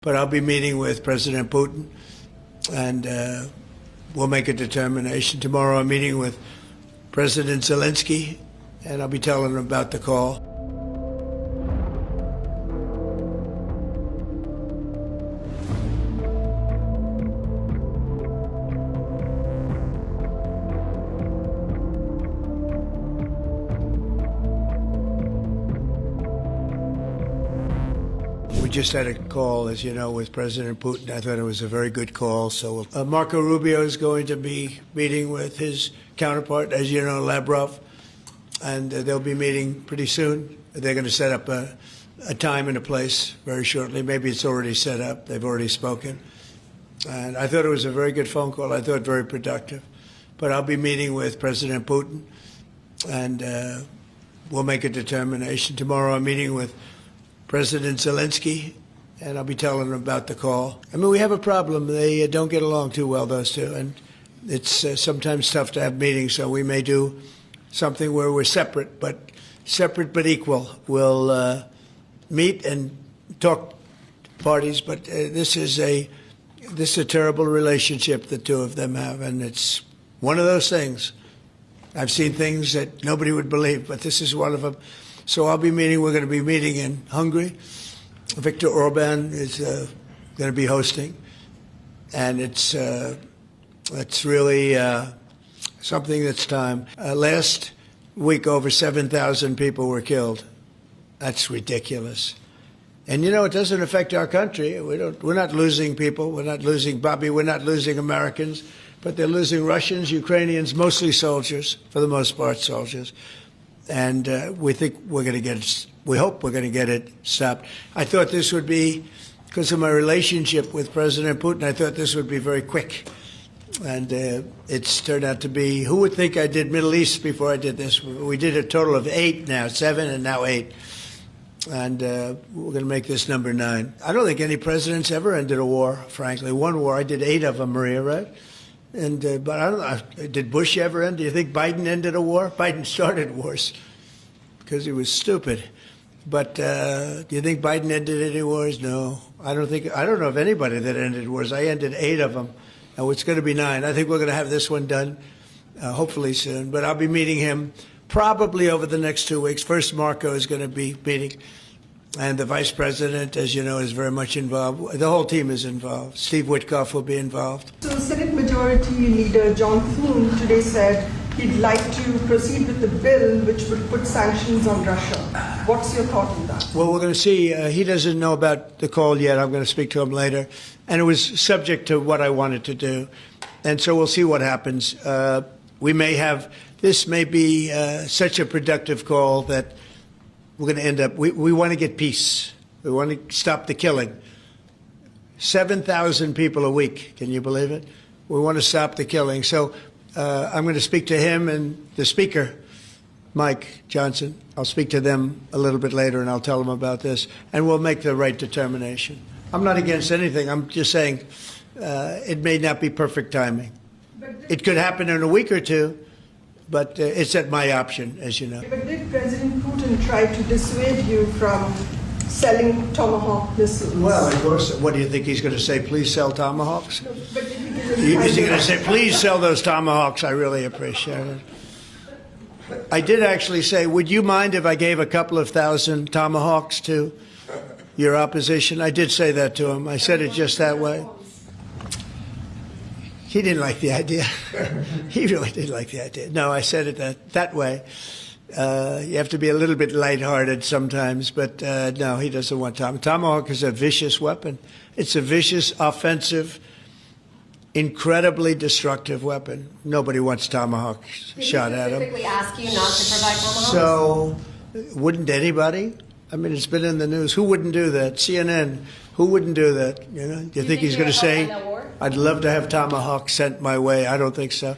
But I'll be meeting with President Putin, and we'll make a determination. Tomorrow I'm meeting with President Zelenskyy, and I'll be telling him about the call. We just had a call, as you know, with President Putin. I thought it was a very good call. So Marco Rubio is going to be meeting with his counterpart, as you know, Lavrov, and they'll be meeting pretty soon. They're going to set up a time and a place very shortly. Maybe it's already set up. They've already spoken. And I thought it was a very good phone call. I thought very productive. But I'll be meeting with President Putin, and we'll make a determination. Tomorrow I'm meeting with President Zelenskyy, and I'll be telling him about the call. I mean, we have a problem. They don't get along too well, those two, and it's sometimes tough to have meetings, so we may do something where we're separate but equal. We'll meet and talk to parties, but this is a terrible relationship the two of them have, and it's one of those things. I've seen things that nobody would believe, but this is one of them. So we're going to be meeting in Hungary. Viktor Orbán is going to be hosting. And it's really something that's time. Last week, over 7,000 people were killed. That's ridiculous. And, you know, it doesn't affect our country. We're not losing people. We're not losing Bobby. We're not losing Americans. But they're losing Russians, Ukrainians, mostly soldiers, for the most part, soldiers. And we think we're going to get it. We hope we're going to get it stopped. I thought this would be, because of my relationship with President Putin, I thought this would be very quick. And it's turned out to be, who would think I did Middle East before I did this? We did a total of 8 now, 7 and now 8. And we're going to make this number 9. I don't think any president's ever ended a war, frankly. One war, I did 8 of them, Maria, right? And but I don't know, did Bush ever end? Do you think Biden ended a war? Biden started wars because he was stupid. But do you think Biden ended any wars? No, I don't know of anybody that ended wars. I ended 8 of them, and it's going to be 9. I think we're going to have this one done, hopefully soon. But I'll be meeting him probably over the next 2 weeks. First, Marco is going to be meeting. And the vice president, as you know, is very much involved. The whole team is involved. Steve Witkoff will be involved. So Senate Majority Leader John Thune today said he'd like to proceed with the bill which would put sanctions on Russia. What's your thought on that? Well, we're going to see. He doesn't know about the call yet. I'm going to speak to him later. And it was subject to what I wanted to do. And so we'll see what happens. This may be such a productive call that we're going to end up, we want to get peace. We want to stop the killing. 7,000 people a week. Can you believe it? We want to stop the killing. So I'm going to speak to him and the speaker, Mike Johnson. I'll speak to them a little bit later and I'll tell them about this. And we'll make the right determination. I'm not against anything. I'm just saying it may not be perfect timing. It could happen in a week or two. But it's at my option, as you know. But did President Putin try to dissuade you from selling Tomahawk missiles? Well, of course. What do you think he's going to say? Please sell Tomahawks? No, but Is he going to say, please sell those Tomahawks? I really appreciate it. I did actually say, would you mind if I gave a couple of thousand Tomahawks to your opposition? I did say that to him. I said it just that way. He didn't like the idea. He really didn't like the idea. No, I said it that way. You have to be a little bit lighthearted sometimes, but no, he doesn't want Tomahawk. Tomahawk is a vicious weapon. It's a vicious, offensive, incredibly destructive weapon. Nobody wants Tomahawk shot at him. Did he specifically ask you not to provide Tomahawks? So, wouldn't anybody? I mean, it's been in the news. Who wouldn't do that? CNN. Who wouldn't do that? You know? Do you think he's going to say, I'd love to have Tomahawk sent my way? I don't think so.